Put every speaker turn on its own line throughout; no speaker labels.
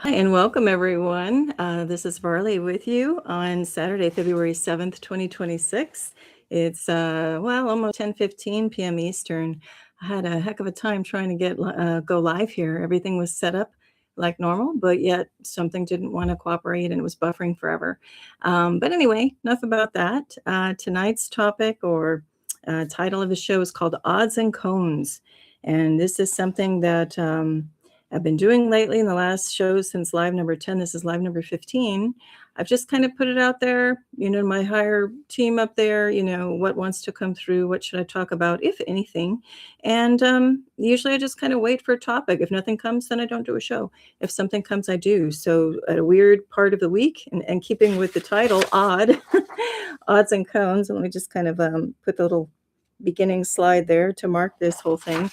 Hi, and welcome everyone. This is Varleigh with you on Saturday, February 7th, 2026. It's almost 10:15 p.m. Eastern. I had a heck of a time trying to get go live here. Everything was set up like normal, but yet something didn't want to cooperate and it was buffering forever. But anyway, enough about that. Tonight's topic or title of the show is called Odds and Cones. And this is something that I've been doing lately in the last shows since live number 10. This is live number 15. I've just kind of put it out there, my higher team up there, what wants to come through, what should I talk about, if anything. And usually I just kind of wait for a topic. If nothing comes, then I don't do a show. If something comes, I do. So at a weird part of the week, and keeping with the title, odd, odds and cones, and let me just kind of put the little beginning slide there to mark this whole thing.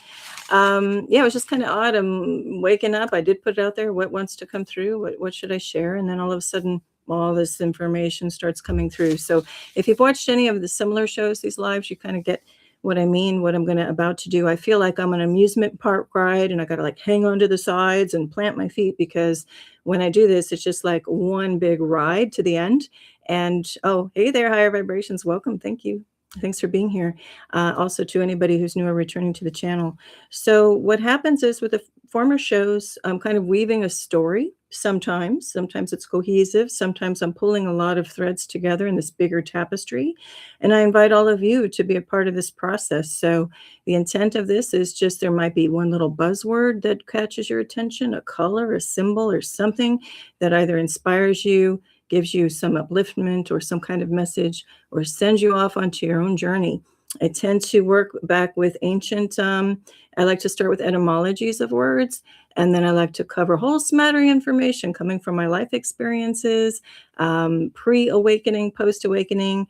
It was just kind of odd. I'm waking up. I did put it out there. What wants to come through? What should I share? And then all of a sudden, all this information starts coming through. So if you've watched any of the similar shows, these lives, you kind of get what I mean, what I'm about to do. I feel like I'm on an amusement park ride and I got to like hang on to the sides and plant my feet, because when I do this, it's just like one big ride to the end. And oh, hey there, higher vibrations. Welcome. Thank you. Thanks for being here. Also to anybody who's new or returning to the channel. So what happens is with the former shows, I'm kind of weaving a story sometimes. Sometimes it's cohesive. Sometimes I'm pulling a lot of threads together in this bigger tapestry. And I invite all of you to be a part of this process. So the intent of this is just there might be one little buzzword that catches your attention, a color, a symbol, or something that either inspires you, gives you some upliftment or some kind of message, or sends you off onto your own journey. I tend to work back with ancient, I like to start with etymologies of words, and then I like to cover whole smattering information coming from my life experiences, pre-awakening, post-awakening,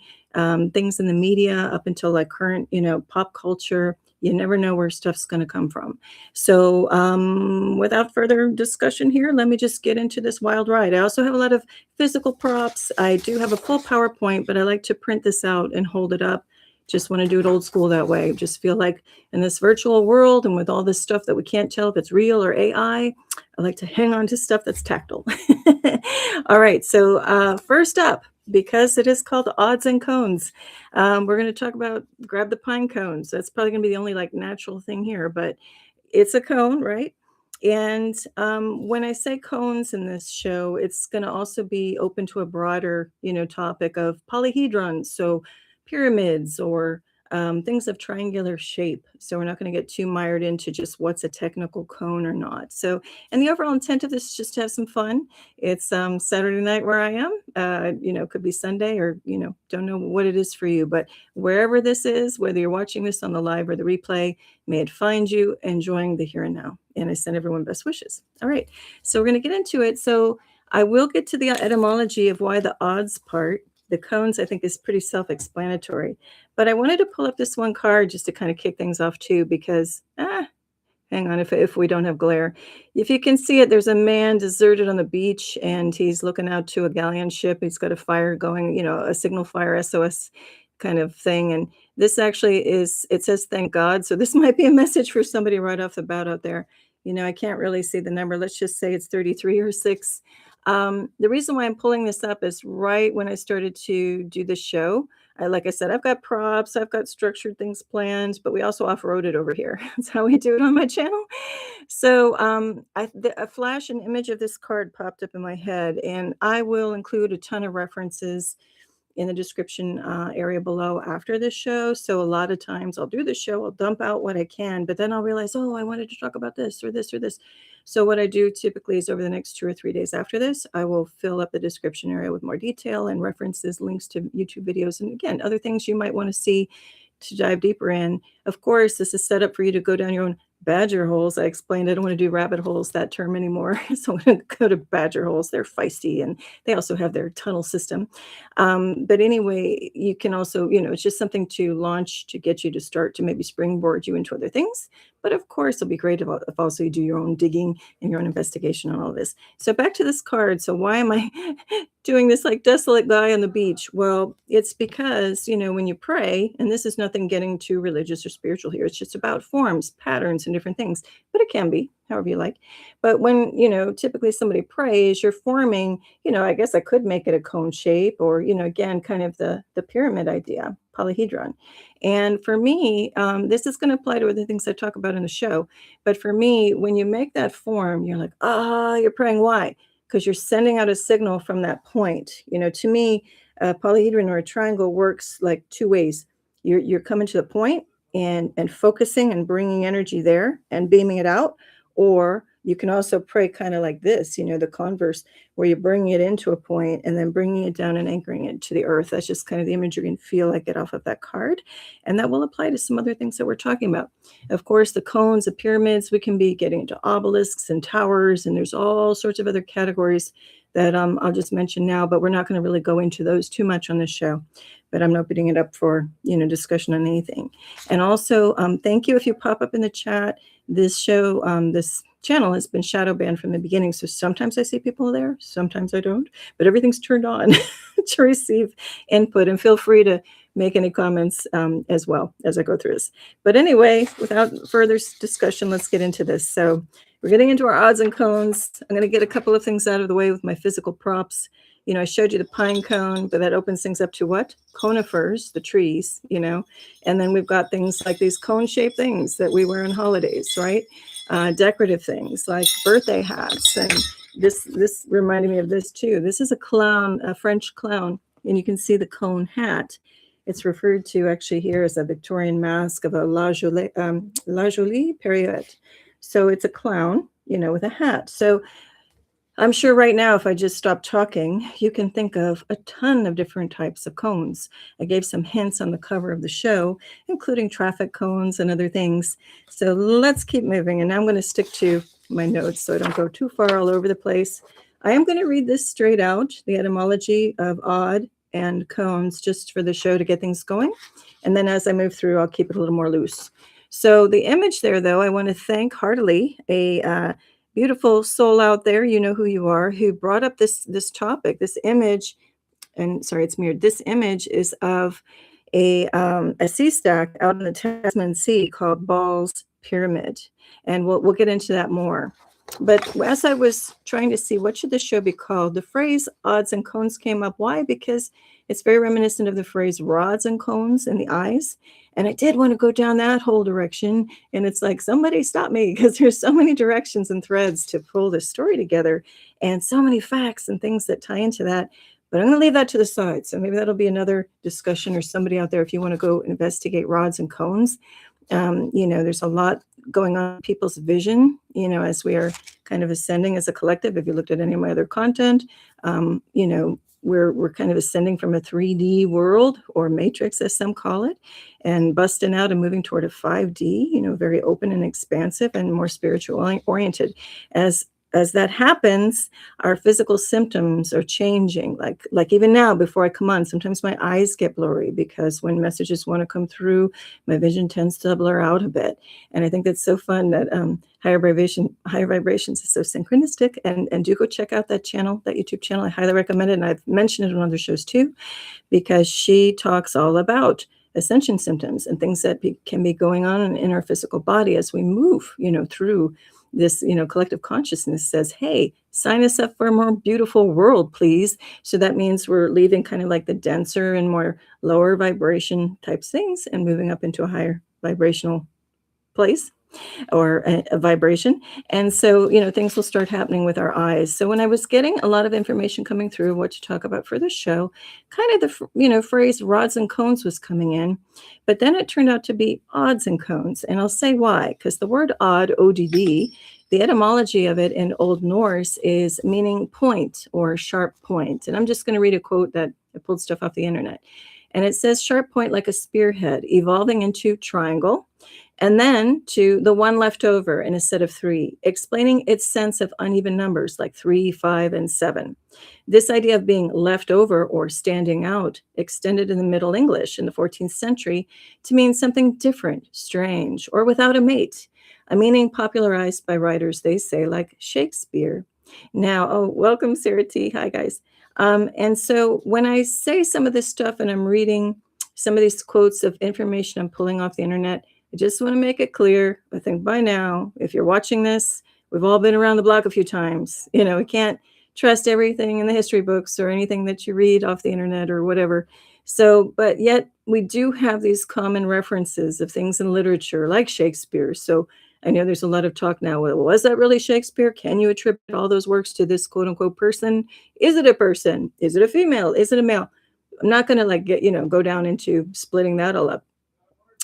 things in the media up until like current, pop culture. You never know where stuff's going to come from. So without further discussion here, let me just get into this wild ride. I also have a lot of physical props. I do have a full PowerPoint, but I like to print this out and hold it up. Just want to do it old school that way. Just feel like in this virtual world and with all this stuff that we can't tell if it's real or AI, I like to hang on to stuff that's tactile. All right. So first up, because it is called Odds and Cones, we're going to talk about grab the pine cones. That's probably going to be the only like natural thing here, but it's a cone, right? And when I say cones in this show, it's going to also be open to a broader, topic of polyhedrons. So pyramids or things of triangular shape. So we're not going to get too mired into just what's a technical cone or not. So, and the overall intent of this is just to have some fun. It's Saturday night where I am. Could be Sunday or, don't know what it is for you. But wherever this is, whether you're watching this on the live or the replay, may it find you enjoying the here and now. And I send everyone best wishes. All right. So we're going to get into it. So I will get to the etymology of why the odds part. The cones, I think, is pretty self-explanatory. But I wanted to pull up this one card just to kind of kick things off too, because, hang on, if we don't have glare. If you can see it, there's a man deserted on the beach, and he's looking out to a galleon ship. He's got a fire going, a signal fire, SOS kind of thing. And this actually it says, thank God. So this might be a message for somebody right off the bat out there. I can't really see the number. Let's just say it's 33 or 6. The reason why I'm pulling this up is right when I started to do the show. Like I said, I've got props, I've got structured things planned, but we also off-road it over here. That's how we do it on my channel. So a flash, an image of this card popped up in my head, and I will include a ton of references in the description area below after this show. So a lot of times I'll do the show, I'll dump out what I can, but then I'll realize, oh, I wanted to talk about this or this or this. So what I do typically is over the next 2 or 3 days after this, I will fill up the description area with more detail and references, links to YouTube videos, and again, other things you might want to see to dive deeper in. Of course, this is set up for you to go down your own badger holes. I explained I don't want to do rabbit holes, that term anymore. So I'm going to go to badger holes. They're feisty, and they also have their tunnel system. But anyway, you can also, it's just something to launch to get you to start to maybe springboard you into other things. But of course, it'll be great if also you do your own digging and your own investigation on all this. So back to this card. So why am I doing this like desolate guy on the beach? Well, it's because, when you pray, and this is nothing getting too religious or spiritual here, it's just about forms, patterns, and different things, but it can be however you like. But when, typically somebody prays, you're forming, I guess I could make it a cone shape or, again, kind of the pyramid idea, polyhedron. And for me, this is going to apply to other things I talk about in the show. But for me, when you make that form, you're like, you're praying. Why? Because you're sending out a signal from that point. To me, a polyhedron or a triangle works like two ways. You're coming to the point and focusing and bringing energy there and beaming it out. Or you can also pray kind of like this, the converse, where you're bringing it into a point and then bringing it down and anchoring it to the earth. That's just kind of the image you're going to feel like it off of that card. And that will apply to some other things that we're talking about. Of course, the cones, the pyramids, we can be getting into obelisks and towers, and there's all sorts of other categories that I'll just mention now, but we're not going to really go into those too much on this show. But I'm opening it up for, discussion on anything. And also, thank you if you pop up in the chat. This show, this channel has been shadow banned from the beginning. So sometimes I see people there, sometimes I don't, but everything's turned on to receive input, and feel free to make any comments as well as I go through this. But anyway, without further discussion, let's get into this. So we're getting into our odds and cones. I'm going to get a couple of things out of the way with my physical props. I showed you the pine cone, but that opens things up to what? Conifers, the trees, and then we've got things like these cone-shaped things that we wear on holidays, right? Decorative things like birthday hats. And this reminded me of this too. This is a clown, a French clown, and you can see the cone hat. It's referred to actually here as a Victorian mask of a La Jolie period. So it's a clown, with a hat. So I'm sure right now, if I just stop talking, you can think of a ton of different types of cones. I gave some hints on the cover of the show, including traffic cones and other things. So let's keep moving. And I'm going to stick to my notes so I don't go too far all over the place. I am going to read this straight out, the etymology of odd and cones, just for the show to get things going. And then as I move through, I'll keep it a little more loose. So the image there, though, I want to thank heartily a beautiful soul out there, you know who you are, who brought up this topic, this image, and sorry, it's mirrored. This image is of a sea stack out in the Tasman Sea called Ball's Pyramid, and we'll get into that more. But as I was trying to see what should this show be called, the phrase odds and cones came up. Why? Because it's very reminiscent of the phrase rods and cones in the eyes. And I did want to go down that whole direction. And it's like, somebody stop me, because there's so many directions and threads to pull this story together and so many facts and things that tie into that. But I'm going to leave that to the side. So maybe that'll be another discussion, or somebody out there, if you want to go investigate rods and cones. There's a lot going on in people's vision, as we are kind of ascending as a collective. If you looked at any of my other content, we're kind of ascending from a 3D world, or matrix, as some call it, and busting out and moving toward a 5D, very open and expansive and more spiritual oriented. As that happens, our physical symptoms are changing. Like even now, before I come on, sometimes my eyes get blurry, because when messages want to come through, my vision tends to blur out a bit. And I think that's so fun that higher vibrations is so synchronistic. And do go check out that channel, that YouTube channel. I highly recommend it. And I've mentioned it on other shows too, because she talks all about ascension symptoms and things that can be going on in our physical body as we move, through this, collective consciousness. Says, hey, sign us up for a more beautiful world, please. So that means we're leaving kind of like the denser and more lower vibration types things and moving up into a higher vibrational place, or a vibration. And so, things will start happening with our eyes. So when I was getting a lot of information coming through what to talk about for the show, kind of the, phrase rods and cones was coming in, but then it turned out to be odds and cones. And I'll say why, because the word odd, ODD, the etymology of it in Old Norse is meaning point or sharp point. And I'm just going to read a quote that I pulled stuff off the internet. And it says, sharp point like a spearhead, evolving into triangle, and then to the one left over in a set of three, explaining its sense of uneven numbers like 3, 5, and 7. This idea of being left over or standing out extended in the Middle English in the 14th century to mean something different, strange, or without a mate. a meaning popularized by writers, they say, like Shakespeare. Now, oh, welcome, Sarah T. Hi, guys. And so when I say some of this stuff and I'm reading some of these quotes of information I'm pulling off the internet, I just want to make it clear. I think by now, if you're watching this, we've all been around the block a few times. We can't trust everything in the history books or anything that you read off the internet or whatever. So, but yet we do have these common references of things in literature like Shakespeare. So I know there's a lot of talk now. Well, was that really Shakespeare? Can you attribute all those works to this quote unquote person? Is it a person? Is it a female? Is it a male? I'm not going to go down into splitting that all up.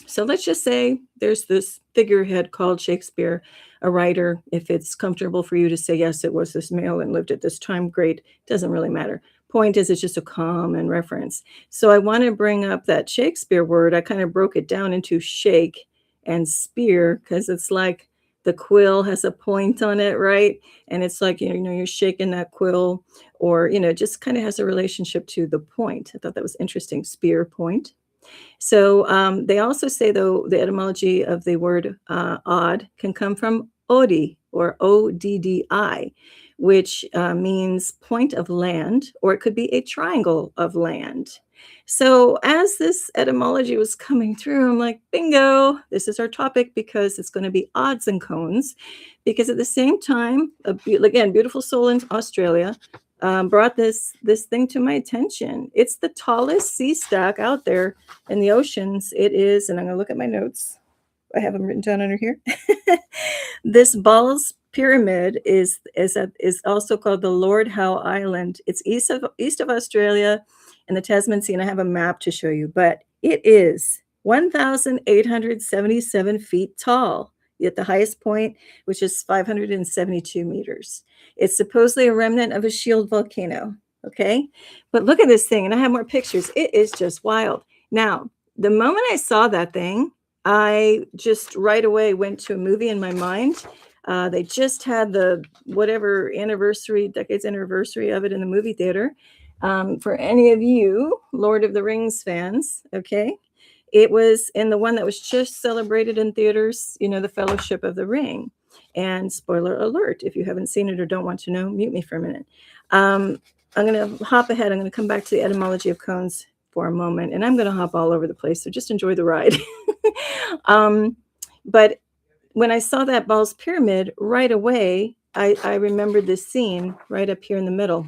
So let's just say there's this figurehead called Shakespeare, a writer. If it's comfortable for you to say, yes, it was this male and lived at this time, great. Doesn't really matter. Point is, it's just a common reference. So I want to bring up that Shakespeare word. I kind of broke it down into shake and spear because it's like the quill has a point on it, right? And it's like, you're shaking that quill or, just kind of has a relationship to the point. I thought that was interesting. Spear, point. So they also say, though, the etymology of the word odd can come from Odi or ODDI, which means point of land, or it could be a triangle of land. So as this etymology was coming through, I'm like, bingo, this is our topic because it's going to be odds and cones. Because at the same time, again, beautiful soul in Australia brought this thing to my attention. It's the tallest sea stack out there in the oceans. It is, and I'm going to look at my notes. I have them written down under here. This Ball's Pyramid is also called the Lord Howe Island. It's east of Australia and the Tasman Sea, and I have a map to show you. But it is 1,877 feet tall at the highest point, which is 572 meters. It's supposedly a remnant of a shield volcano. Okay, but look at this thing, and I have more pictures. It is just wild. Now, the moment I saw that thing, I just right away went to a movie in my mind. They just had the whatever decades anniversary of it in the movie theater. For any of you Lord of the Rings fans, okay, it was in the one that was just celebrated in theaters, the Fellowship of the Ring. And spoiler alert, if you haven't seen it or don't want to know, mute me for a minute. I'm going to hop ahead. I'm going to come back to the etymology of cones for a moment, and I'm going to hop all over the place. So just enjoy the ride. But when I saw that Ball's Pyramid right away, I remembered this scene right up here in the middle.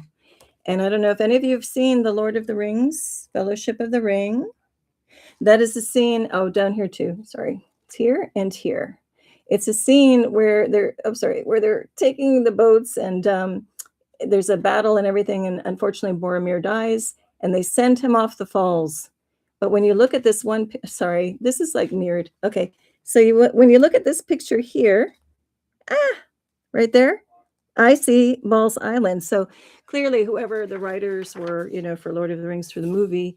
And I don't know if any of you have seen The Lord of the Rings, Fellowship of the Ring. That is the scene. Oh, down here too. Sorry. It's here and here. It's a scene where they're taking the boats and there's a battle and everything. And unfortunately, Boromir dies and they send him off the falls. But when you look at this one, sorry, this is like mirrored. Okay. So when you look at this picture here, right there, I see Ball's Island. So clearly whoever the writers were, for Lord of the Rings for the movie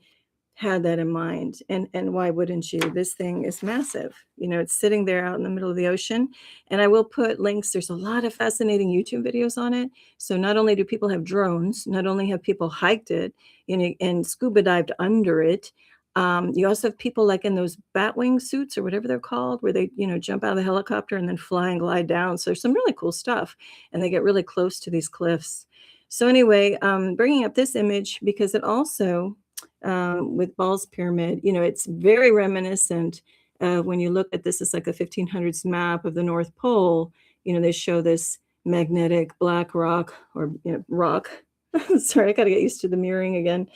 had that in mind. And why wouldn't you? This thing is massive. It's sitting there out in the middle of the ocean. And I will put links. There's a lot of fascinating YouTube videos on it. So not only do people have drones, not only have people hiked it, and scuba dived under it, you also have people like in those bat wing suits or whatever they're called, where they, jump out of the helicopter and then fly and glide down. So there's some really cool stuff, and they get really close to these cliffs. So anyway, bringing up this image because it also, with Ball's Pyramid, it's very reminiscent. When you look at this, it's like a 1500s map of the North Pole. They show this magnetic black rock or rock. Sorry, I got to get used to the mirroring again.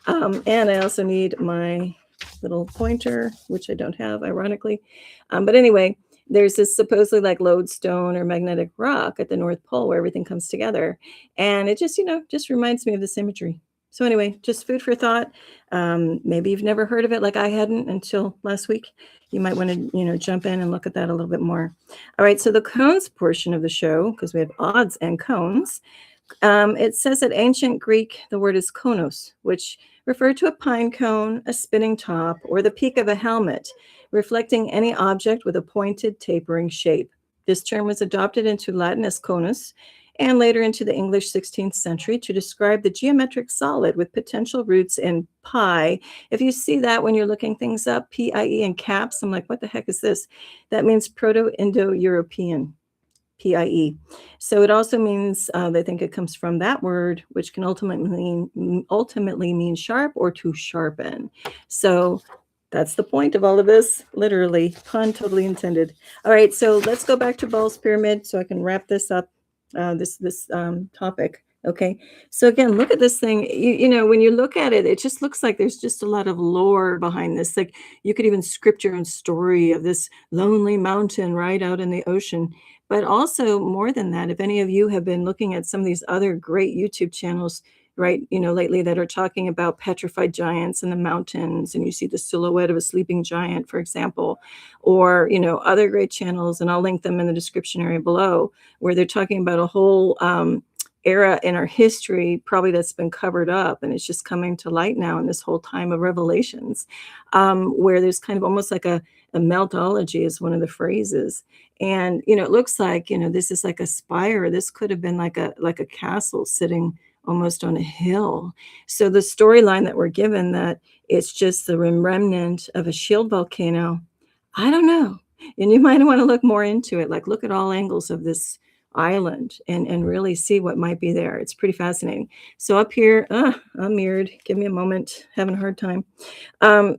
And I also need my little pointer, which I don't have, ironically. But anyway, there's this supposedly like lodestone or magnetic rock at the North Pole where everything comes together. And it just, just reminds me of this imagery. So anyway, just food for thought. Maybe you've never heard of it like I hadn't until last week. You might want to, jump in and look at that a little bit more. All right, so the cones portion of the show, because we have odds and cones. It says that ancient Greek, the word is konos, which referred to a pine cone, a spinning top, or the peak of a helmet, reflecting any object with a pointed, tapering shape. This term was adopted into Latin as conus, and later into the English 16th century to describe the geometric solid with potential roots in pi. If you see that when you're looking things up, PIE in caps, I'm like, what the heck is this? That means Proto-Indo-European. PIE. So it also means they think it comes from that word, which can ultimately mean sharp or to sharpen. So that's the point of all of this. Literally, pun totally intended. All right, so let's go back to Ball's Pyramid so I can wrap this up. This topic. Okay, so again, look at this thing. You know, when you look at it, it just looks like there's just a lot of lore behind this. Like you could even script your own story of this lonely mountain right out in the ocean. But also more than that, if any of you have been looking at some of these other great YouTube channels, right, you know, lately that are talking about petrified giants in the mountains, and you see the silhouette of a sleeping giant, for example, or, you know, other great channels, and I'll link them in the description area below, where they're talking about a whole era in our history, probably that's been covered up, and it's just coming to light now in this whole time of revelations, where there's kind of almost like a meltology is one of the phrases. And, you know, it looks like, you know, this is like a spire. This could have been like a castle sitting almost on a hill. So the storyline that we're given that it's just the remnant of a shield volcano, I don't know. And you might want to look more into it, like look at all angles of this island and really see what might be there. It's pretty fascinating. So up here, I'm mirrored. Give me a moment. Having a hard time.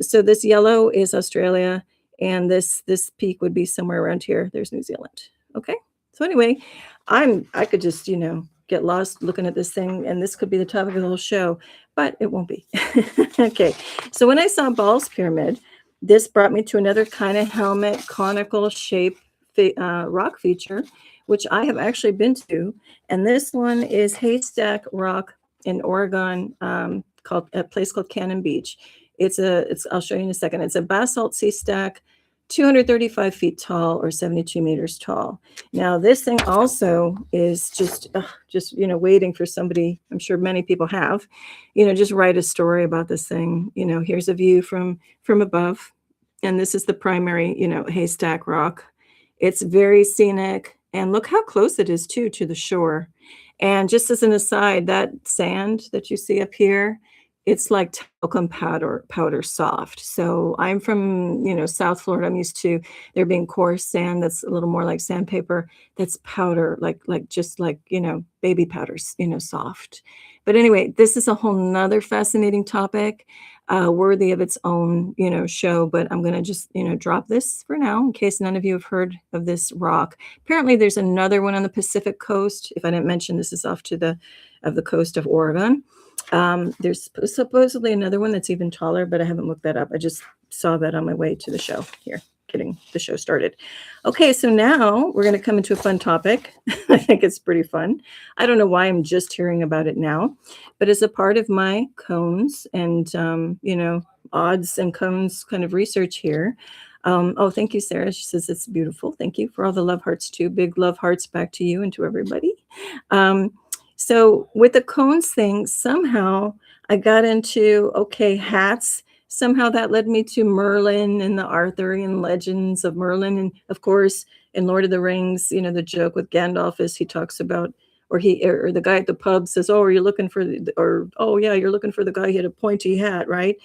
So this yellow is Australia, and this peak would be somewhere around here. There's New Zealand. Okay. So anyway, I could just, you know, get lost looking at this thing, and this could be the topic of the whole show, but it won't be. Okay. So when I saw Ball's Pyramid, this brought me to another kind of helmet conical shape rock feature, which I have actually been to. And this one is Haystack Rock in Oregon, called a place called Cannon Beach. I'll show you in a second. It's a basalt sea stack, 235 feet tall or 72 meters tall. Now, this thing also is just, you know, waiting for somebody. I'm sure many people have, you know, just write a story about this thing. You know, here's a view from above, and this is the primary, you know, Haystack Rock. It's very scenic, and look how close it is too to the shore. And just as an aside, that sand that you see up here, it's like talcum powder soft. So I'm from, you know, South Florida. I'm used to there being coarse sand that's a little more like sandpaper. That's powder, like just like, you know, baby powders, you know, soft. But anyway, this is a whole nother fascinating topic, worthy of its own, you know, show. But I'm going to just, you know, drop this for now in case none of you have heard of this rock. Apparently, there's another one on the Pacific coast. If I didn't mention, this is off to the coast of Oregon. There's supposedly another one that's even taller, but I haven't looked that up. I just saw that on my way to the show here, getting the show started. Okay, so now we're going to come into a fun topic. I think it's pretty fun. I don't know why I'm just hearing about it now, but as a part of my cones and, you know, odds and cones kind of research here. Oh, thank you, Sarah. She says it's beautiful. Thank you for all the love hearts too. Big love hearts back to you and to everybody. So with the cones thing, somehow I got into, okay, hats. Somehow that led me to Merlin and the Arthurian legends of Merlin. And of course, in Lord of the Rings, you know, the joke with Gandalf is he talks about, or the guy at the pub says, oh, are you looking for, oh yeah, you're looking for the guy who had a pointy hat, right?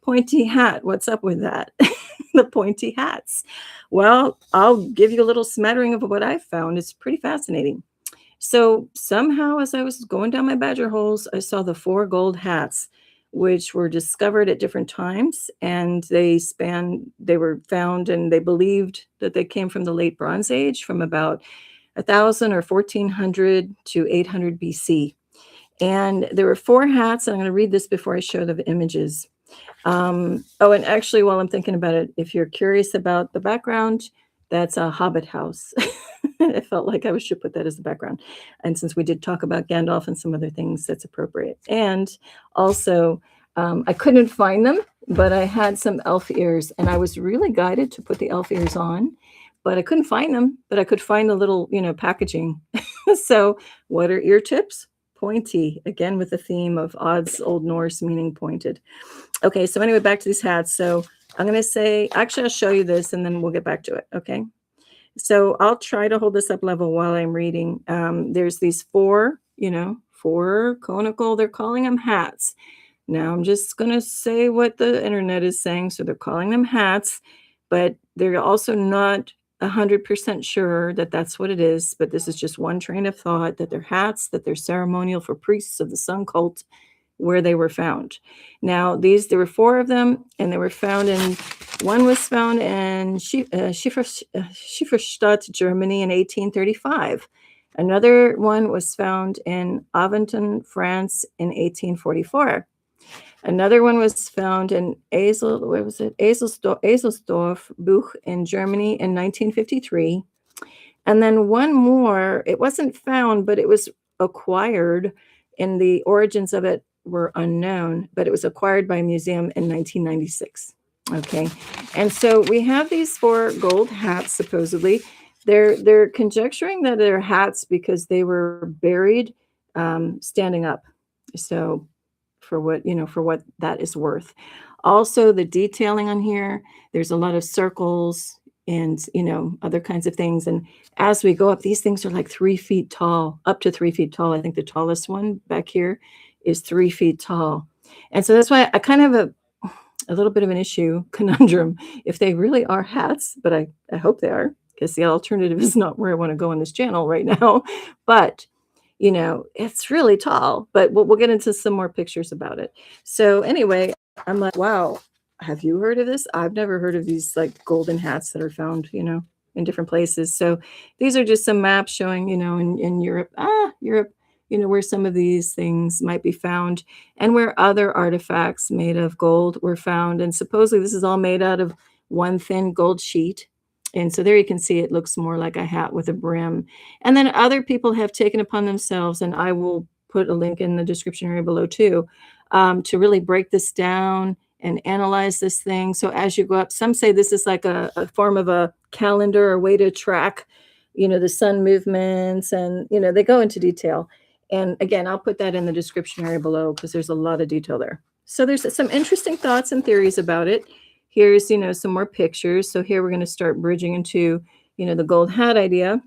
Pointy hat. What's up with that? The pointy hats. Well, I'll give you a little smattering of what I found. It's pretty fascinating. So somehow, as I was going down my badger holes, I saw the 4 gold hats, which were discovered at different times, and they were found, and they believed that they came from the late Bronze Age, from about 1000 or 1400 to 800 BC. And there were 4 hats, and I'm going to read this before I show the images. And actually, while I'm thinking about it, if you're curious about the background, that's a Hobbit house. I felt like I should put that as the background. And since we did talk about Gandalf and some other things, that's appropriate. And also, I couldn't find them, but I had some elf ears, and I was really guided to put the elf ears on, but I couldn't find them, but I could find the little, you know, packaging. So what are ear tips? Pointy, again, with the theme of odds, Old Norse meaning pointed. Okay, so anyway, back to these hats. So I'm going to say, actually, I'll show you this, and then we'll get back to it, okay? So I'll try to hold this up level while I'm reading. There's these four, four conical, they're calling them hats. Now I'm just going to say what the internet is saying. So they're calling them hats, but they're also not 100% sure that that's what it is. But this is just one train of thought that they're hats, that they're ceremonial for priests of the sun cult where they were found. Now, there were four of them, and they were found one was found in Schifferstadt, Germany in 1835. Another one was found in Aventon, France in 1844. Another one was found in Eselsdorf, Buch in Germany in 1953. And then one more, it wasn't found, but it was acquired, and the origins of it were unknown, but it was acquired by a museum in 1996. Okay. And so we have these four gold hats, supposedly. They're conjecturing that they're hats because they were buried standing up. So for what that is worth. Also, the detailing on here, there's a lot of circles and other kinds of things. And as we go up, these things are like 3 feet tall, up to 3 feet tall. I think the tallest one back here is 3 feet tall. And so that's why I kind of have a little bit of an conundrum, if they really are hats, but I hope they are, because the alternative is not where I want to go on this channel right now. But it's really tall, but we'll get into some more pictures about it. So anyway, I'm like, wow, have you heard of this? I've never heard of these like golden hats that are found, in different places. So these are just some maps showing, in Europe, where some of these things might be found and where other artifacts made of gold were found. And supposedly this is all made out of one thin gold sheet. And so there you can see it looks more like a hat with a brim. And then other people have taken upon themselves, and I will put a link in the description area below too, to really break this down and analyze this thing. So as you go up, some say this is like a form of a calendar or way to track, the sun movements, and, they go into detail. And again, I'll put that in the description area below because there's a lot of detail there. So there's some interesting thoughts and theories about it. Here's, some more pictures. So here we're going to start bridging into, the gold hat idea.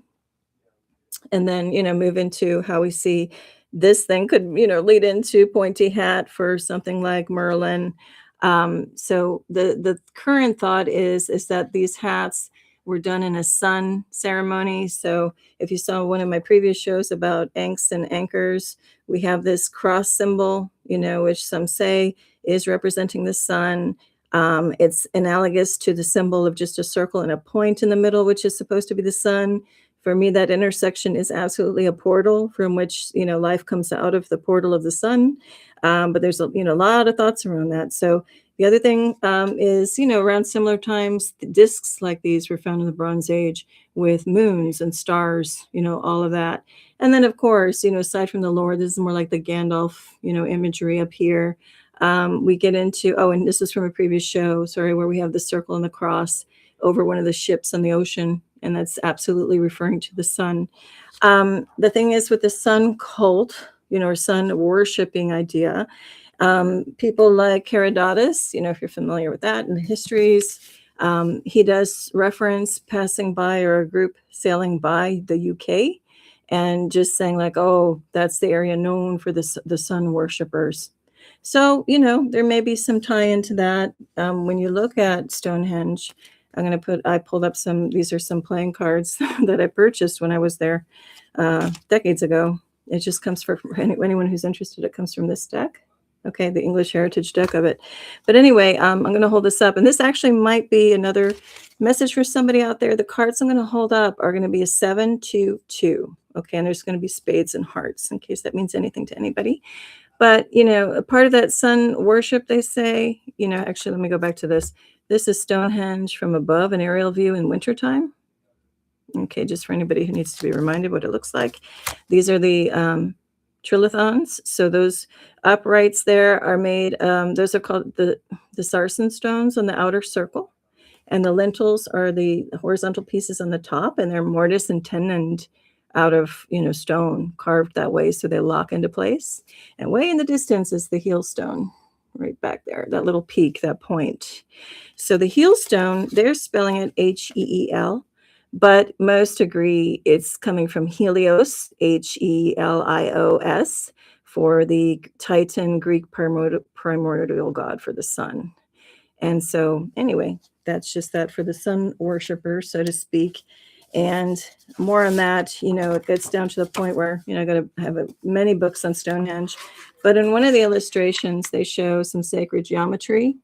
And then, move into how we see this thing could, lead into pointy hat for something like Merlin. So the current thought is that these hats were done in a sun ceremony. So if you saw one of my previous shows about ankhs and anchors, we have this cross symbol, which some say is representing the sun. It's analogous to the symbol of just a circle and a point in the middle, which is supposed to be the sun. For me, that intersection is absolutely a portal from which, life comes out of the portal of the sun. But there's a lot of thoughts around that. So the other thing is, around similar times, discs like these were found in the Bronze Age with moons and stars, all of that. And then, of course, aside from the lore, this is more like the Gandalf, imagery up here. We get into, and this is from a previous show, where we have the circle and the cross over one of the ships on the ocean. And that's absolutely referring to the sun. The thing is with the sun cult, or sun worshiping idea, people like Herodotus, if you're familiar with that in the histories, he does reference passing by, or a group sailing by the UK and just saying like, oh, that's the area known for the sun worshipers. So, there may be some tie into that. When you look at Stonehenge, I pulled up these are some playing cards that I purchased when I was there decades ago. It just comes for anyone who's interested. It comes from this deck. Okay, the English Heritage deck of it. But anyway, I'm going to hold this up. And this actually might be another message for somebody out there. The cards I'm going to hold up are going to be a 7-2-2. Okay, and there's going to be spades and hearts, in case that means anything to anybody. But, a part of that sun worship, they say, actually, let me go back to this. This is Stonehenge from above, an aerial view in wintertime. Okay, just for anybody who needs to be reminded what it looks like. These are the trilithons. So those uprights there are made, those are called the sarsen stones on the outer circle. And the lintels are the horizontal pieces on the top, and they're mortise and tenoned out of, stone carved that way. So they lock into place. And way in the distance is the heel stone right back there, that little peak, that point. So the heel stone, they're spelling it Heel, but most agree it's coming from Helios, Helios, for the Titan Greek primordial god for the sun. And so, anyway, that's just that for the sun worshiper, so to speak. And more on that, it gets down to the point where, I got to have many books on Stonehenge. But in one of the illustrations, they show some sacred geometry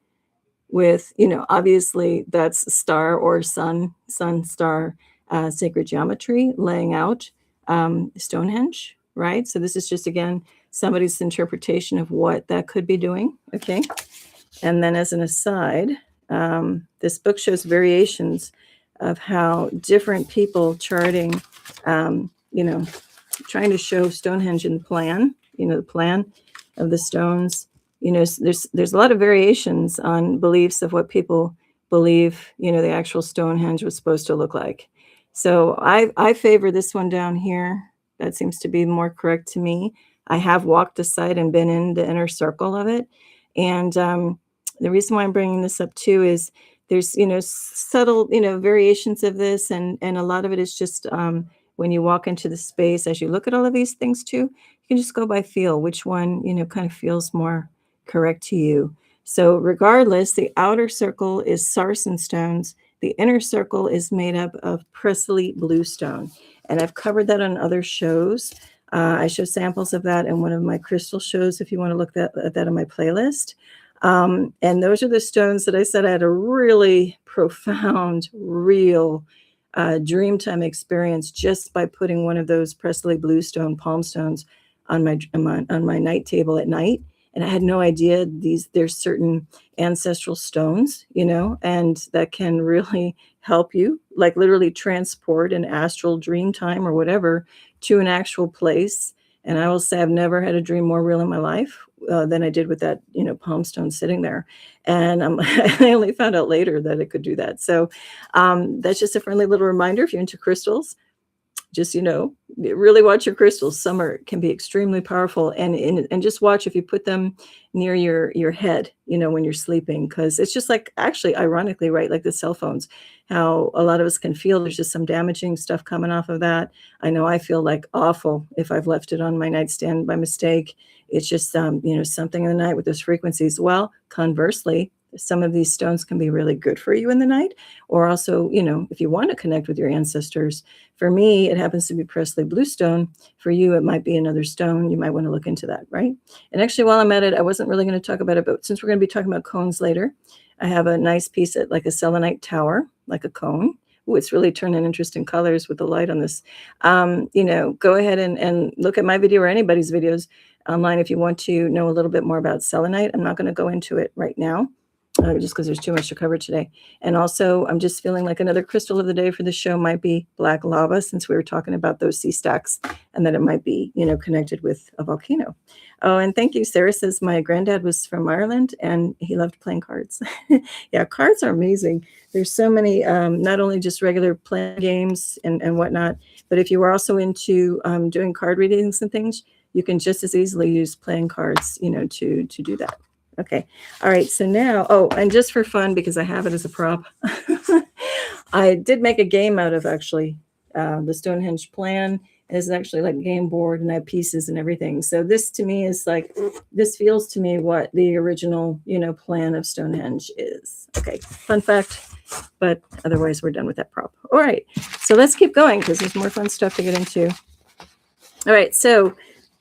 with, obviously that's star or sun, star, sacred geometry laying out Stonehenge, right? So this is just, again, somebody's interpretation of what that could be doing. Okay. And then as an aside, this book shows variations of how different people charting, trying to show Stonehenge in the plan, the plan of the stones. There's a lot of variations on beliefs of what people believe, the actual Stonehenge was supposed to look like. So I favor this one down here. That seems to be more correct to me. I have walked the site and been in the inner circle of it. And the reason why I'm bringing this up too is there's, subtle, variations of this. And a lot of it is just when you walk into the space, as you look at all of these things too, you can just go by feel, which one, kind of feels more correct to you. So regardless, the outer circle is sarsen stones. The inner circle is made up of Presley bluestone. And I've covered that on other shows. I show samples of that in one of my crystal shows if you want to look at that on my playlist. And those are the stones that I said I had a really profound, real Dreamtime experience just by putting one of those Presley bluestone palm stones on my night table at night. And I had no idea there's certain ancestral stones, and that can really help you, like literally transport an astral dream time or whatever to an actual place. And I will say I've never had a dream more real in my life than I did with that, palm stone sitting there. And I only found out later that it could do that. So that's just a friendly little reminder. If you're into crystals, just, really watch your crystals. Some can be extremely powerful, and just watch if you put them near your head, when you're sleeping, because it's just like, actually, ironically, right, like the cell phones, how a lot of us can feel there's just some damaging stuff coming off of that. I know I feel like awful if I've left it on my nightstand by mistake. It's just, something in the night with those frequencies. Well, conversely, some of these stones can be really good for you in the night, or also, if you want to connect with your ancestors. For me, it happens to be Presley bluestone. For you, it might be another stone. You might want to look into that, right? And actually, while I'm at it, I wasn't really going to talk about it, but since we're going to be talking about cones later, I have a nice piece at like a selenite tower, like a cone. Ooh, it's really turning interesting colors with the light on this. Go ahead and look at my video or anybody's videos online if you want to know a little bit more about selenite. I'm not going to go into it right now. Just because there's too much to cover today. And also, I'm just feeling like another crystal of the day for the show might be black lava, since we were talking about those sea stacks, and that it might be, connected with a volcano. Oh, and thank you. Sarah says my granddad was from Ireland and he loved playing cards. Yeah, cards are amazing. There's so many, not only just regular playing games and whatnot, but if you were also into doing card readings and things, you can just as easily use playing cards, to do that. Okay. All right. So now, and just for fun, because I have it as a prop, I did make a game out of actually the Stonehenge plan. It's actually like a game board, and I have pieces and everything. So this to me is like, this feels to me what the original, plan of Stonehenge is. Okay. Fun fact. But otherwise, we're done with that prop. All right. So let's keep going because there's more fun stuff to get into. All right. So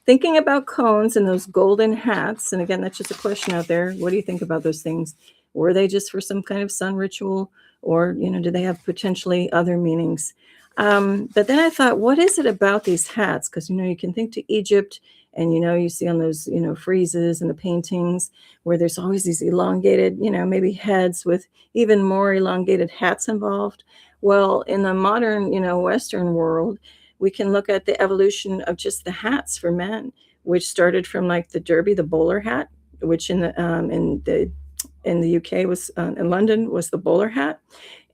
thinking about cones and those golden hats, and again, that's just a question out there. What do you think about those things? Were they just for some kind of sun ritual, or, do they have potentially other meanings? But then I thought, what is it about these hats? Because, you can think to Egypt, and, you see on those, friezes and the paintings where there's always these elongated, maybe heads with even more elongated hats involved. Well, in the modern, Western world, we can look at the evolution of just the hats for men, which started from like the derby, the bowler hat, which in the UK was in London was the bowler hat,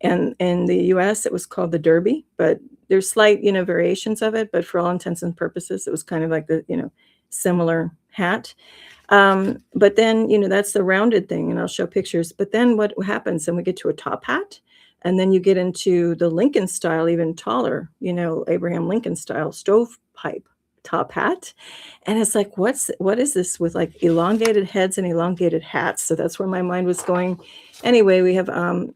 and in the US it was called the derby. But there's slight variations of it, but for all intents and purposes, it was kind of like the similar hat. But then that's the rounded thing, and I'll show pictures. But then what happens? Then we get to a top hat. And then you get into the Lincoln style, even taller, Abraham Lincoln style stovepipe top hat. And it's like, what is this with like elongated heads and elongated hats? So that's where my mind was going. Anyway, we have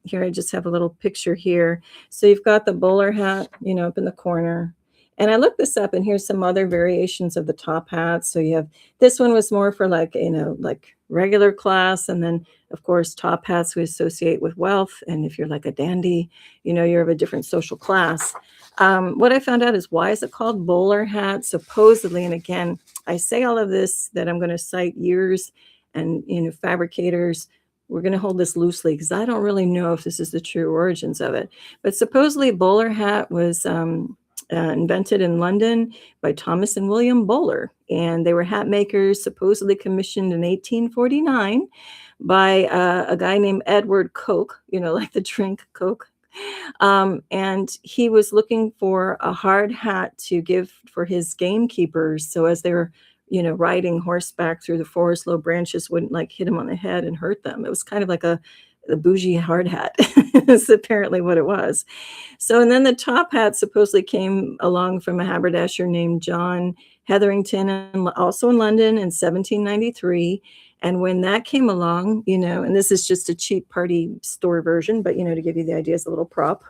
here, I just have a little picture here. So you've got the bowler hat, up in the corner. And I looked this up, and here's some other variations of the top hats. So you have this one was more for like, like regular class. And then, of course, top hats we associate with wealth. And if you're like a dandy, you're of a different social class. What I found out is, why is it called bowler hat? Supposedly, and again, I say all of this that I'm going to cite years and, fabricators. We're going to hold this loosely because I don't really know if this is the true origins of it. But supposedly, bowler hat was invented in London by Thomas and William Bowler, and they were hat makers, supposedly commissioned in 1849 by a guy named Edward Coke, like the drink Coke. And he was looking for a hard hat to give for his gamekeepers. So as they were, riding horseback through the forest, low branches wouldn't like hit him on the head and hurt them. It was kind of like a bougie hard hat. Is apparently what it was. So, and then the top hat supposedly came along from a haberdasher named John Hetherington, and also in London in 1793. And when that came along, and this is just a cheap party store version, but, to give you the idea, it's a little prop,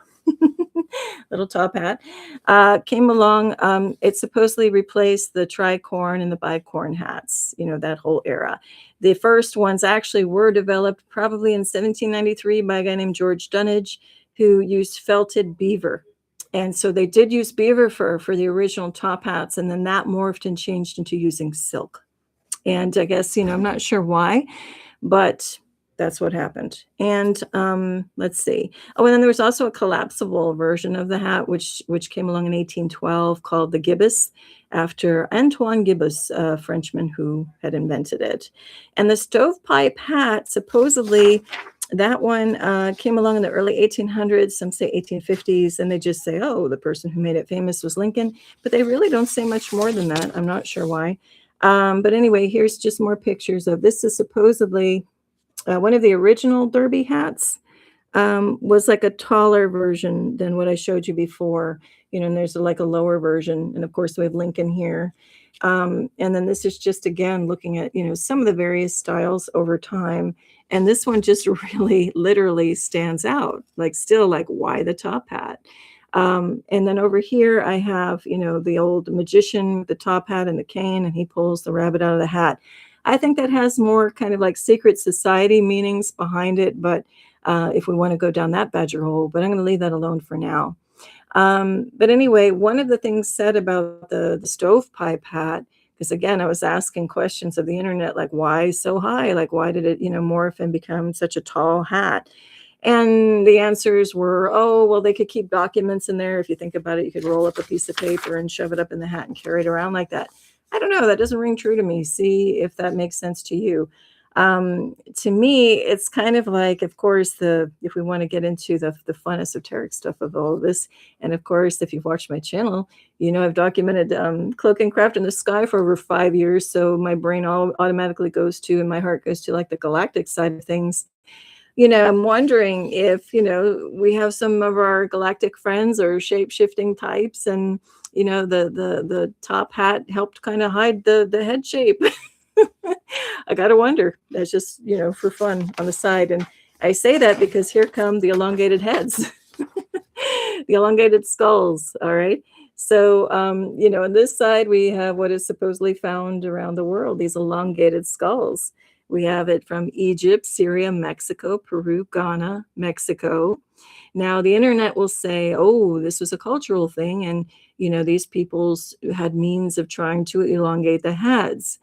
little top hat, came along. It supposedly replaced the tricorn and the bicorn hats, that whole era. The first ones actually were developed probably in 1793 by a guy named George Dunnage, who used felted beaver. And so they did use beaver fur for the original top hats, and then that morphed and changed into using silk. And I guess, I'm not sure why, but that's what happened. And let's see. Oh, and then there was also a collapsible version of the hat, which came along in 1812, called the gibbous, after Antoine Gibbous, a Frenchman who had invented it. And the stovepipe hat, supposedly, that one came along in the early 1800s, some say 1850s, and they just say, oh, the person who made it famous was Lincoln. But they really don't say much more than that. I'm not sure why. But anyway, here's just more pictures of this. Is supposedly one of the original derby hats. Was like a taller version than what I showed you before, and there's like a lower version. And of course we have Lincoln here. And then this is just, again, looking at, some of the various styles over time. And this one just really literally stands out, like still like, why the top hat? And then over here I have, the old magician, the top hat and the cane, and he pulls the rabbit out of the hat. I think that has more kind of like secret society meanings behind it, but if we want to go down that badger hole, but I'm going to leave that alone for now. But anyway, one of the things said about the stovepipe hat, because again, I was asking questions of the internet, like, why so high? Like, why did it, morph and become such a tall hat? And the answers were, oh, well, they could keep documents in there. If you think about it, you could roll up a piece of paper and shove it up in the hat and carry it around like that. I don't know. That doesn't ring true to me. See if that makes sense to you. To me, it's kind of like, of course, if we want to get into the fun esoteric stuff of all of this, and of course, if you've watched my channel, I've documented cloak and craft in the sky for over 5 years. So my brain automatically goes to, and my heart goes to, like the galactic side of things. I'm wondering if, we have some of our galactic friends or shape-shifting types, and, the top hat helped kind of hide the head shape. I got to wonder. That's just, for fun on the side. And I say that because here come the elongated heads, the elongated skulls. All right. So, on this side, we have what is supposedly found around the world, these elongated skulls. We have it from Egypt, Syria, Mexico, Peru, Ghana, Mexico. Now, the internet will say, oh, this was a cultural thing. And, these peoples had means of trying to elongate the heads.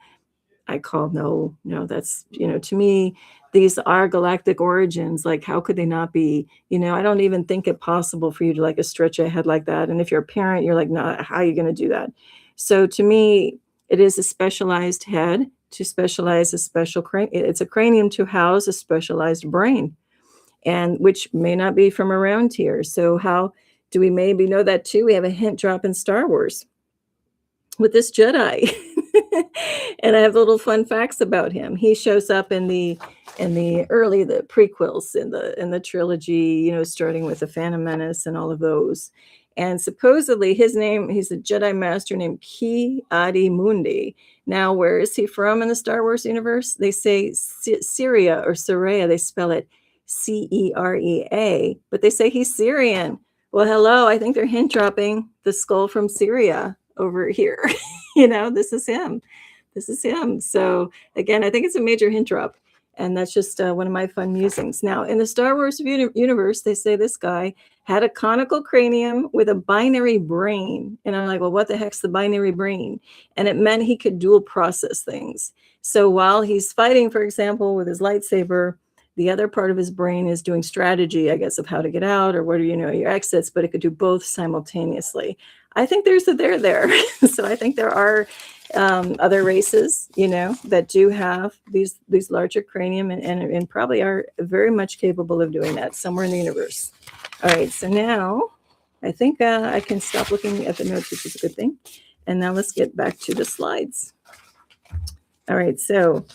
I call no, that's, to me, these are galactic origins. Like, how could they not be? I don't even think it possible for you to like stretch a head like that. And if you're a parent, you're like, no, how are you going to do that? So to me, it is a specialized head to specialize a special cranium. It's a cranium to house a specialized brain, and which may not be from around here. So how do we maybe know that too? We have a hint drop in Star Wars with this Jedi. And I have little fun facts about him. He shows up in the prequels in the trilogy, starting with the Phantom Menace and all of those. And supposedly he's a Jedi master named Ki-Adi-Mundi. Now, where is he from in the Star Wars universe? They say Syria or Syria. They spell it Cerea, but they say he's Syrian. Well, hello. I think they're hint dropping the skull from Syria over here. This is him. This is him. So again, I think it's a major hint drop. And that's just one of my fun musings. Now, in the Star Wars universe, they say this guy had a conical cranium with a binary brain. And I'm like, well, what the heck's the binary brain? And it meant he could dual process things. So while he's fighting, for example, with his lightsaber, the other part of his brain is doing strategy, I guess, of how to get out or what are your exits, but it could do both simultaneously. I think there's a there. So I think there are other races, that do have these larger cranium and probably are very much capable of doing that somewhere in the universe. All right, so now I think I can stop looking at the notes, which is a good thing. And now let's get back to the slides. All right, so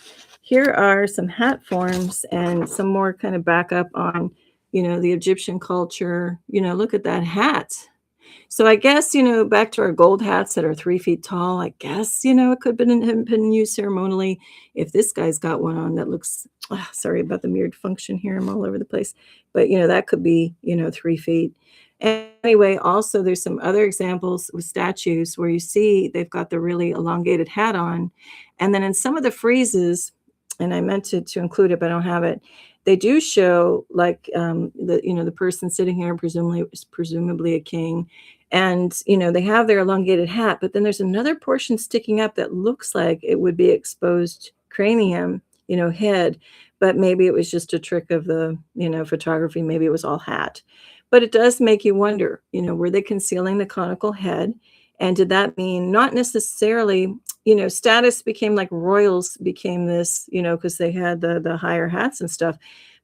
here are some hat forms and some more kind of backup on, the Egyptian culture. Look at that hat. So I guess, back to our gold hats that are 3 feet tall, I guess, it could have been used ceremonially. If this guy's got one on that looks, sorry about the mirrored function here, I'm all over the place, but, that could be, 3 feet. Anyway, also there's some other examples with statues where you see they've got the really elongated hat on. And then in some of the friezes, and I meant to include it, but I don't have it, they do show like the person sitting here, presumably a king, and they have their elongated hat, but then there's another portion sticking up that looks like it would be exposed cranium, head, but maybe it was just a trick of the photography. Maybe it was all hat, but it does make you wonder, were they concealing the conical head, and did that mean not necessarily status became like royals became this, because they had the higher hats and stuff.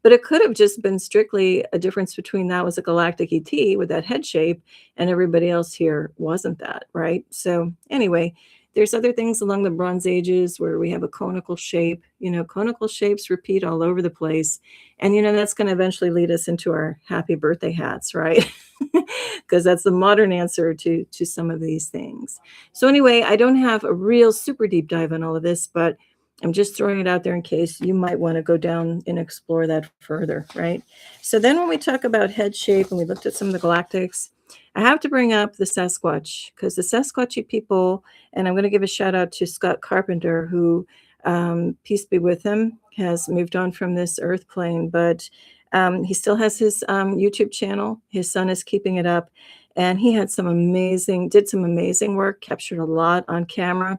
But it could have just been strictly a difference between that was a galactic ET with that head shape and everybody else here wasn't that, right? So anyway, there's other things along the Bronze Ages where we have a conical shape. Conical shapes repeat all over the place. And, that's going to eventually lead us into our happy birthday hats, right? Because that's the modern answer to some of these things. So anyway, I don't have a real super deep dive on all of this, but I'm just throwing it out there in case you might want to go down and explore that further, right? So then when we talk about head shape and we looked at some of the galactics, I have to bring up the Sasquatch because the Sasquatchy people, and I'm going to give a shout out to Scott Carpenter, who, peace be with him, has moved on from this earth plane, but he still has his YouTube channel. His son is keeping it up, and he did some amazing work, captured a lot on camera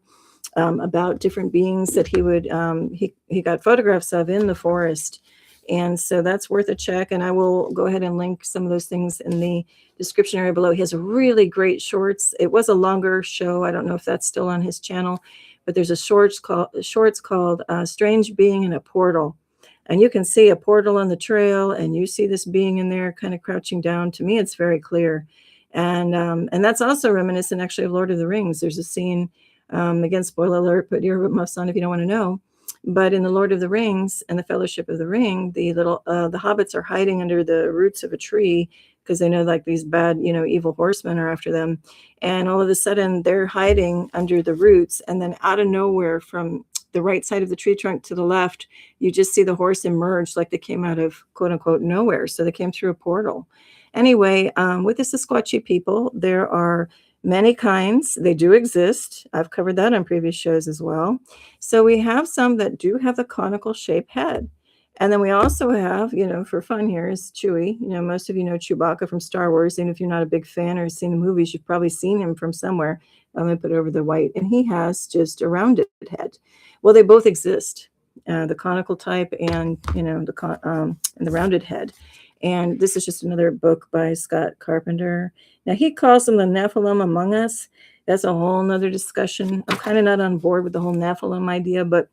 about different beings that he got photographs of in the forest. And so that's worth a check. And I will go ahead and link some of those things in the description area below. He has really great shorts. It was a longer show. I don't know if that's still on his channel, but there's a shorts called Strange Being in a Portal. And you can see a portal on the trail and you see this being in there kind of crouching down. To me, it's very clear. And that's also reminiscent actually of Lord of the Rings. There's a scene, again, spoiler alert, put your earmuffs on if you don't want to know. But in the Lord of the Rings and the Fellowship of the Ring, the hobbits are hiding under the roots of a tree because they know like these bad, evil horsemen are after them. And all of a sudden they're hiding under the roots. And then out of nowhere from the right side of the tree trunk to the left, you just see the horse emerge like they came out of quote unquote nowhere. So they came through a portal. Anyway, with the Sasquatchi people, there are many kinds. They do exist. I've covered that on previous shows as well. So we have some that do have the conical shaped head. And then we also have, for fun here is Chewie. Most of you know Chewbacca from Star Wars. And if you're not a big fan or seen the movies, you've probably seen him from somewhere. I'm going to put it over the white. And he has just a rounded head. Well, they both exist, the conical type and, and the rounded head. And this is just another book by Scott Carpenter. Now, he calls them the Nephilim among us. That's a whole nother discussion. I'm kind of not on board with the whole Nephilim idea, but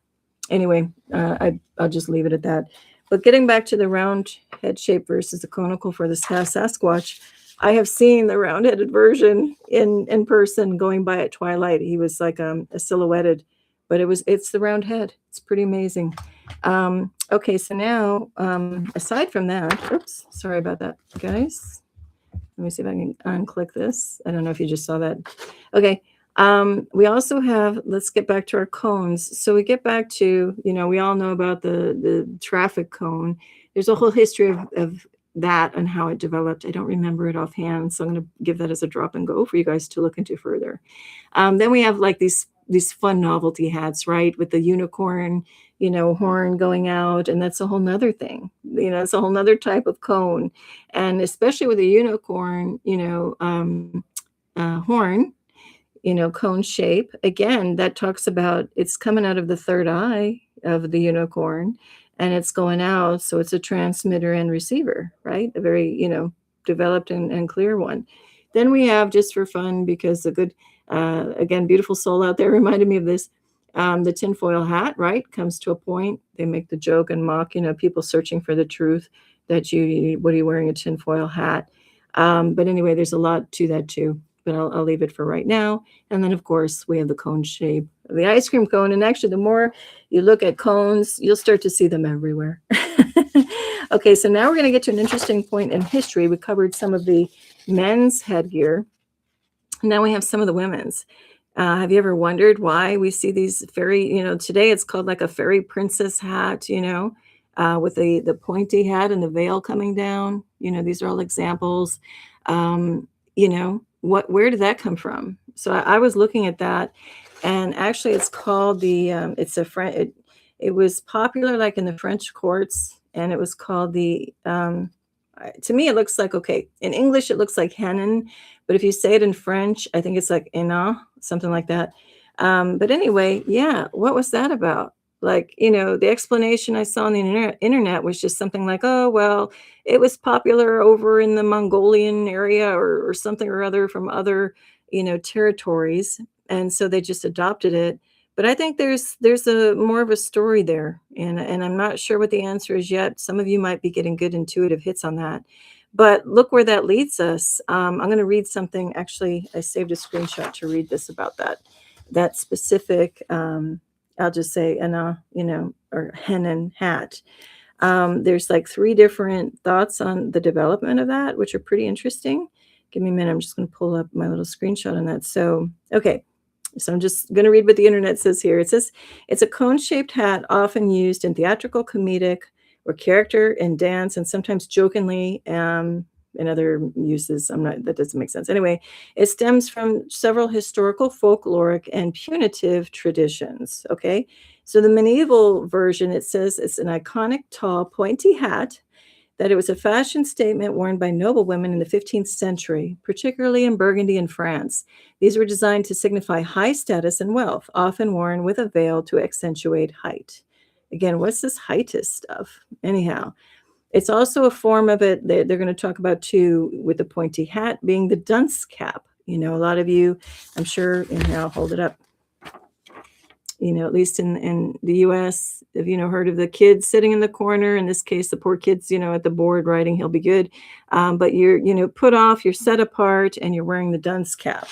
anyway, I'll just leave it at that. But getting back to the round head shape versus the conical for the Sasquatch, I have seen the round-headed version in person going by at twilight. He was like a silhouetted but it's the round head. It's pretty amazing. Okay, so now, aside from that, oops, sorry about that, guys. Let me see if I can unclick this. I don't know if you just saw that. Okay. We also have, let's get back to our cones. So we get back to, we all know about the traffic cone. There's a whole history of that and how it developed. I don't remember it offhand, so I'm going to give that as a drop and go for you guys to look into further. Then we have like these fun novelty hats, right, with the unicorn, horn going out, and that's a whole nother thing. It's a whole nother type of cone, and especially with a unicorn, horn, cone shape. Again, that talks about it's coming out of the third eye of the unicorn, and it's going out, so it's a transmitter and receiver, right? A very, developed and clear one. Then we have, just for fun, because a good, again, beautiful soul out there reminded me of this. The tinfoil hat, right, comes to a point. They make the joke and mock, people searching for the truth that what are you wearing a tinfoil hat? But anyway, there's a lot to that too, but I'll leave it for right now. And then, of course, we have the cone shape, the ice cream cone. And actually, the more you look at cones, you'll start to see them everywhere. Okay, so now we're going to get to an interesting point in history. We covered some of the men's headgear. Now we have some of the women's. Have you ever wondered why we see these fairy, today it's called like a fairy princess hat, with the pointy hat and the veil coming down. These are all examples. Where did that come from? So I was looking at that, and actually it's called it was popular like in the French courts, and it was called to me, it looks like, okay, in English, it looks like hennin, but if you say it in French, I think it's like henna, something like that. But anyway, yeah, what was that about? Like, the explanation I saw on the internet was just something like, oh, well, it was popular over in the Mongolian area or something or other from other, territories. And so they just adopted it. But I think there's a more of a story there, and I'm not sure what the answer is yet. Some of you might be getting good intuitive hits on that, but look where that leads us. I'm going to read something. Actually, I saved a screenshot to read this about that specific. I'll just say or hennin hat. There's like 3 different thoughts on the development of that, which are pretty interesting. Give me a minute. I'm just going to pull up my little screenshot on that. So, okay. So I'm just going to read what the internet says here. It says, it's a cone-shaped hat often used in theatrical, comedic, or character in dance, and sometimes jokingly in other uses. That doesn't make sense. Anyway, it stems from several historical, folkloric, and punitive traditions. Okay. So the medieval version, it says it's an iconic, tall, pointy hat, that it was a fashion statement worn by noble women in the 15th century, particularly in Burgundy and France. These were designed to signify high status and wealth, often worn with a veil to accentuate height. Again, what's this heightist stuff? Anyhow, it's also a form of it they're going to talk about too, with the pointy hat, being the dunce cap. A lot of you, I'm sure, and I'll hold it up. At least in the US, if heard of the kid sitting in the corner, in this case, the poor kid's, at the board writing, he'll be good. But you're, put off, you're set apart, and you're wearing the dunce cap.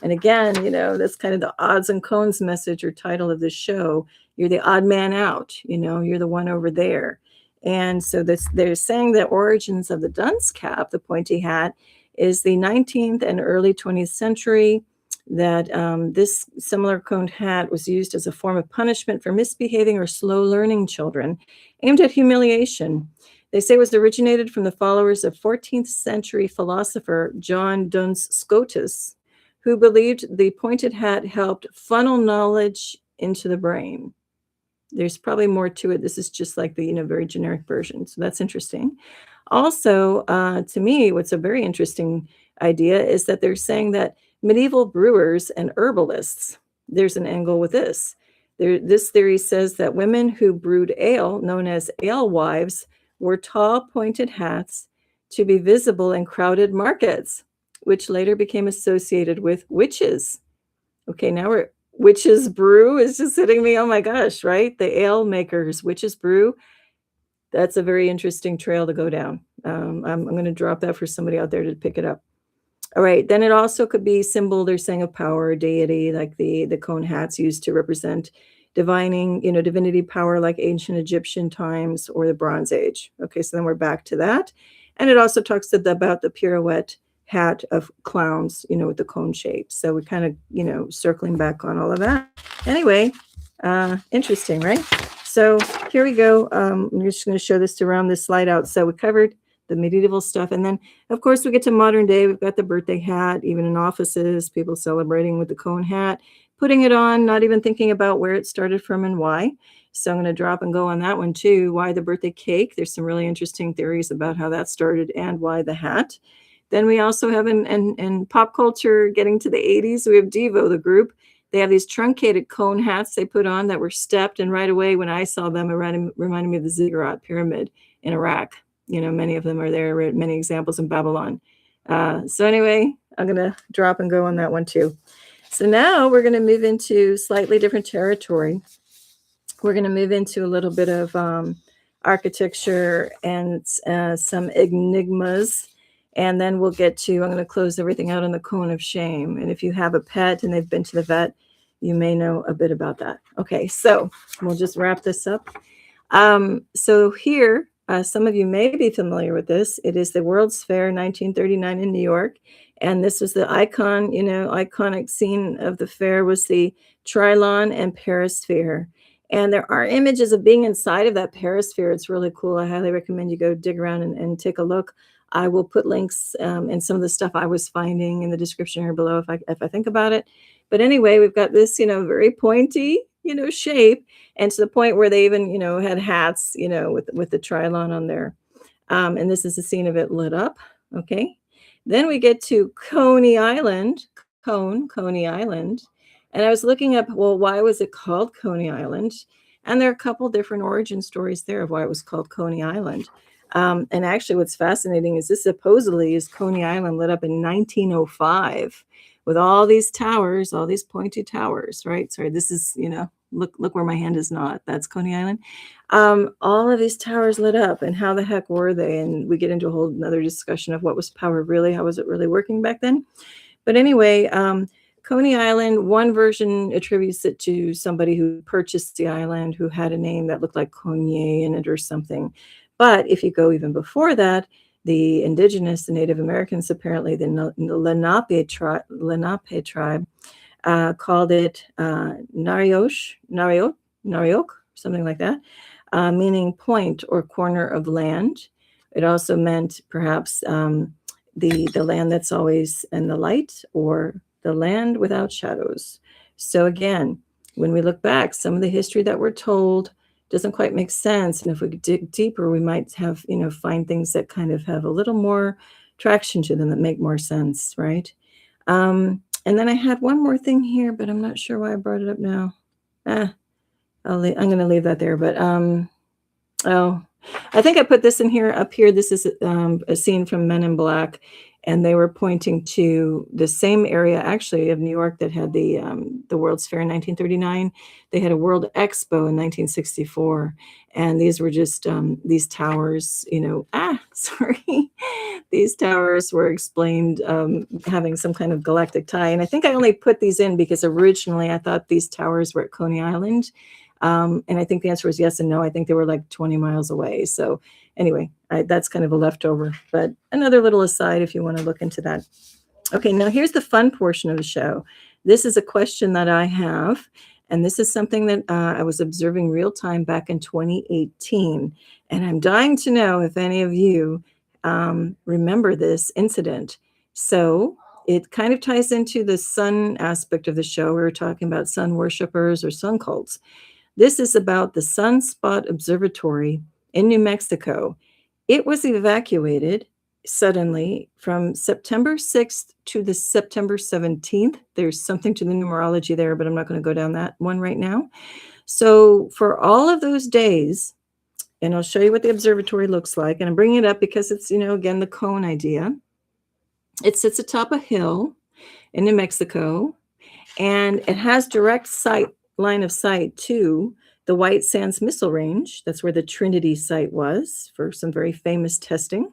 And again, that's kind of the odds and cones message or title of this show. You're the odd man out, you're the one over there. And so they're saying the origins of the dunce cap, the pointy hat, is the 19th and early 20th century. That this similar coned hat was used as a form of punishment for misbehaving or slow learning children, aimed at humiliation. They say it was originated from the followers of 14th century philosopher John Duns Scotus, who believed the pointed hat helped funnel knowledge into the brain. There's probably more to it. This is just like the very generic version. So that's interesting. Also, to me, what's a very interesting idea is that they're saying that medieval brewers and herbalists, there's an angle with this. This theory says that women who brewed ale, known as alewives, wore tall, pointed hats to be visible in crowded markets, which later became associated with witches. Okay, now witches brew is just hitting me. Oh my gosh, right? The ale makers, witches brew. That's a very interesting trail to go down. I'm going to drop that for somebody out there to pick it up. All right. Then it also could be symbol, they're saying, of power or deity, like the cone hats used to represent, divining, divinity power like ancient Egyptian times or the Bronze Age. Okay, so then we're back to that. And it also talks about the pirouette hat of clowns, with the cone shape. So we're kind of, circling back on all of that. Anyway, interesting, right? So here we go. I'm just going to show this to round this slide out. So we covered the medieval stuff. And then, of course, we get to modern day. We've got the birthday hat, even in offices, people celebrating with the cone hat, putting it on, not even thinking about where it started from and why. So I'm going to drop and go on that one too. Why the birthday cake? There's some really interesting theories about how that started and why the hat. Then we also have in pop culture, getting to the 80s, we have Devo, the group. They have these truncated cone hats they put on that were stepped. And right away, when I saw them, it reminded me of the ziggurat pyramid in Iraq. Many of them are there, many examples in Babylon. So anyway, I'm going to drop and go on that one too. So now we're going to move into slightly different territory. We're going to move into a little bit of architecture and some enigmas. And then we'll get to, I'm going to close everything out on the cone of shame. And if you have a pet and they've been to the vet, you may know a bit about that. Okay, so we'll just wrap this up. So here, some of you may be familiar with this. It is the World's Fair 1939 in New York. And this was the iconic scene of the fair was the Trilon and Perisphere. And there are images of being inside of that Perisphere. It's really cool. I highly recommend you go dig around and take a look. I will put links and some of the stuff I was finding in the description here below if I think about it. But anyway, we've got this, very pointy, shape, and to the point where they even, had hats, with the Trilon on there. And this is a scene of it lit up. Okay. Then we get to Coney Island, Coney Island. And I was looking up, well, why was it called Coney Island? And there are a couple different origin stories there of why it was called Coney Island. And actually what's fascinating is this supposedly is Coney Island lit up in 1905 with all these towers, all these pointy towers, right? Sorry, this is, look where my hand is not. That's Coney Island. All of these towers lit up, and how the heck were they? And we get into a whole another discussion of what was power really, how was it really working back then? But anyway, Coney Island, one version attributes it to somebody who purchased the island who had a name that looked like Cognier in it or something. But if you go even before that, the indigenous, the Native Americans, apparently the Lenape tribe, called it Nariok, something like that, meaning point or corner of land. It also meant perhaps the land that's always in the light, or the land without shadows. So again, when we look back, some of the history that we're told doesn't quite make sense. And if we dig deeper, we might have, find things that kind of have a little more traction to them that make more sense, right? And then I had one more thing here, but I'm not sure why I brought it up now. I'm going to leave that there. But I think I put this in here. Up here, this is a scene from Men in Black, and they were pointing to the same area, actually, of New York that had the World's Fair in 1939. They had a World Expo in 1964, and these were just these towers. Sorry, these towers were explained having some kind of galactic tie. And I think I only put these in because originally I thought these towers were at Coney Island. And I think the answer was yes and no. I think they were like 20 miles away. So anyway, that's kind of a leftover, but another little aside if you want to look into that. Okay, now here's the fun portion of the show. This is a question that I have, and this is something that I was observing real time back in 2018. And I'm dying to know if any of you remember this incident. So it kind of ties into the sun aspect of the show. We were talking about sun worshipers or sun cults. This is about the Sunspot Observatory in New Mexico. It was evacuated suddenly from September 6th to the September 17th. There's something to the numerology there, but I'm not going to go down that one right now. So for all of those days, and I'll show you what the observatory looks like, and I'm bringing it up because it's, again, the cone idea. It sits atop a hill in New Mexico, and it has direct line of sight to the White Sands Missile Range. That's where the Trinity site was for some very famous testing,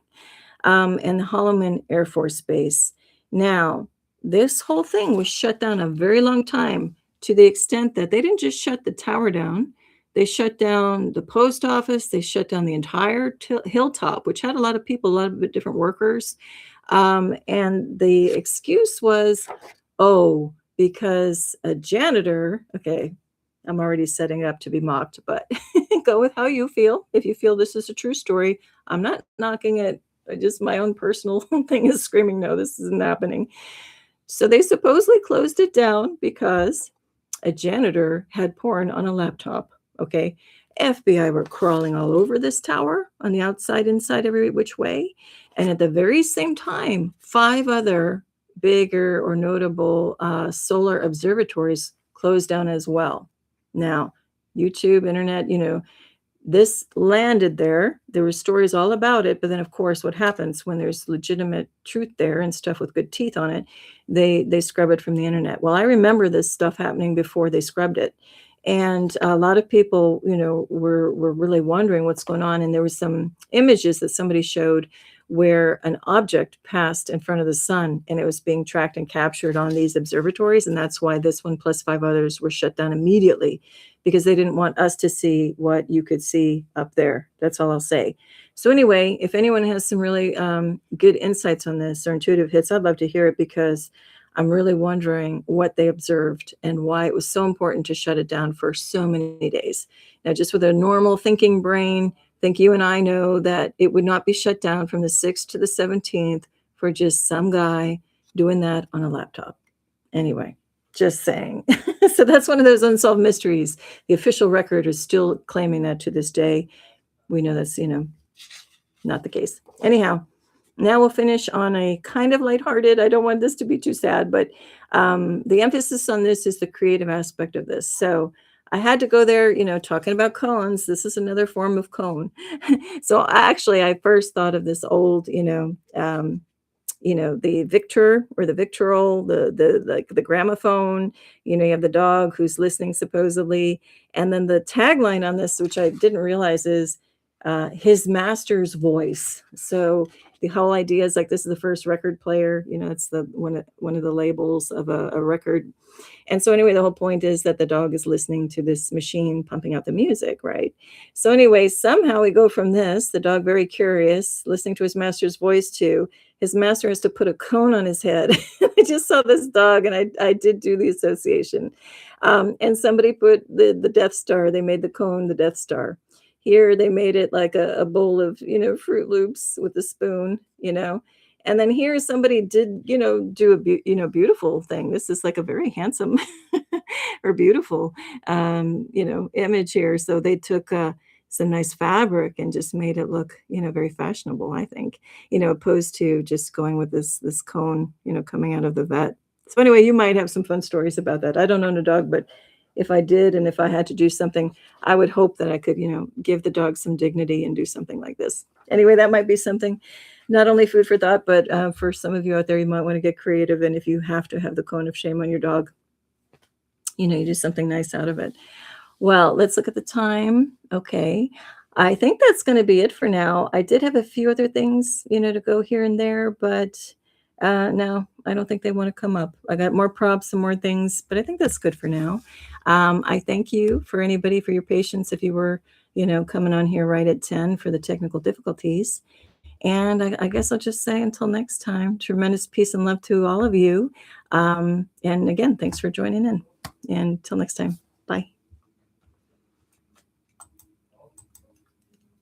and the Holloman Air Force Base. Now, this whole thing was shut down a very long time to the extent that they didn't just shut the tower down, they shut down the post office, they shut down the entire hilltop, which had a lot of people, a lot of different workers. And the excuse was, oh, because a janitor, okay, I'm already setting it up to be mocked, but go with how you feel. If you feel this is a true story, I'm not knocking it. Just my own personal thing is screaming, no, this isn't happening. So they supposedly closed it down because a janitor had porn on a laptop. Okay. FBI were crawling all over this tower on the outside, inside, every which way. And at the very same time, 5 other bigger or notable solar observatories closed down as well. Now, YouTube, internet, this landed there. There were stories all about it, but then of course what happens when there's legitimate truth there and stuff with good teeth on it, they scrub it from the internet. Well, I remember this stuff happening before they scrubbed it. And a lot of people, were really wondering what's going on. And there was some images that somebody showed where an object passed in front of the sun and it was being tracked and captured on these observatories. And that's why this one plus 5 others were shut down immediately, because they didn't want us to see what you could see up there. That's all I'll say. So anyway, if anyone has some really good insights on this or intuitive hits, I'd love to hear it, because I'm really wondering what they observed and why it was so important to shut it down for so many days. Now, just with a normal thinking brain, I think you and I know that it would not be shut down from the 6th to the 17th for just some guy doing that on a laptop. Anyway, just saying. So that's one of those unsolved mysteries. The official record is still claiming that to this day. We know that's, not the case. Anyhow, now we'll finish on a kind of lighthearted. I don't want this to be too sad, but the emphasis on this is the creative aspect of this. So I had to go there, talking about cones. This is another form of cone. So I first thought of this old, the Victor or the Victrola, the gramophone, you have the dog who's listening supposedly. And then the tagline on this, which I didn't realize, is his master's voice. So the whole idea is like, this is the first record player, it's the one of the labels of a record. And so anyway, the whole point is that the dog is listening to this machine pumping out the music, right? So anyway, somehow we go from this, the dog very curious, listening to his master's voice, to his master has to put a cone on his head. I just saw this dog, and I did do the association. And somebody put the Death Star, they made the cone the Death Star. Here they made it like a bowl of, Fruit Loops with a spoon, And then here somebody did, do a beautiful thing. This is like a very handsome or beautiful, image here. So they took some nice fabric and just made it look, very fashionable, I think, opposed to just going with this cone, coming out of the vet. So anyway, you might have some fun stories about that. I don't own a dog, but if I did, and if I had to do something, I would hope that I could, give the dog some dignity and do something like this. Anyway, that might be something, not only food for thought, but for some of you out there, you might want to get creative. And if you have to have the cone of shame on your dog, you do something nice out of it. Well, let's look at the time. Okay. I think that's going to be it for now. I did have a few other things, to go here and there, but no, I don't think they want to come up. I got more props and more things, but I think that's good for now. I thank you for anybody for your patience if you were, coming on here right at 10 for the technical difficulties. And I guess I'll just say until next time, tremendous peace and love to all of you. And again, thanks for joining in. And until next time.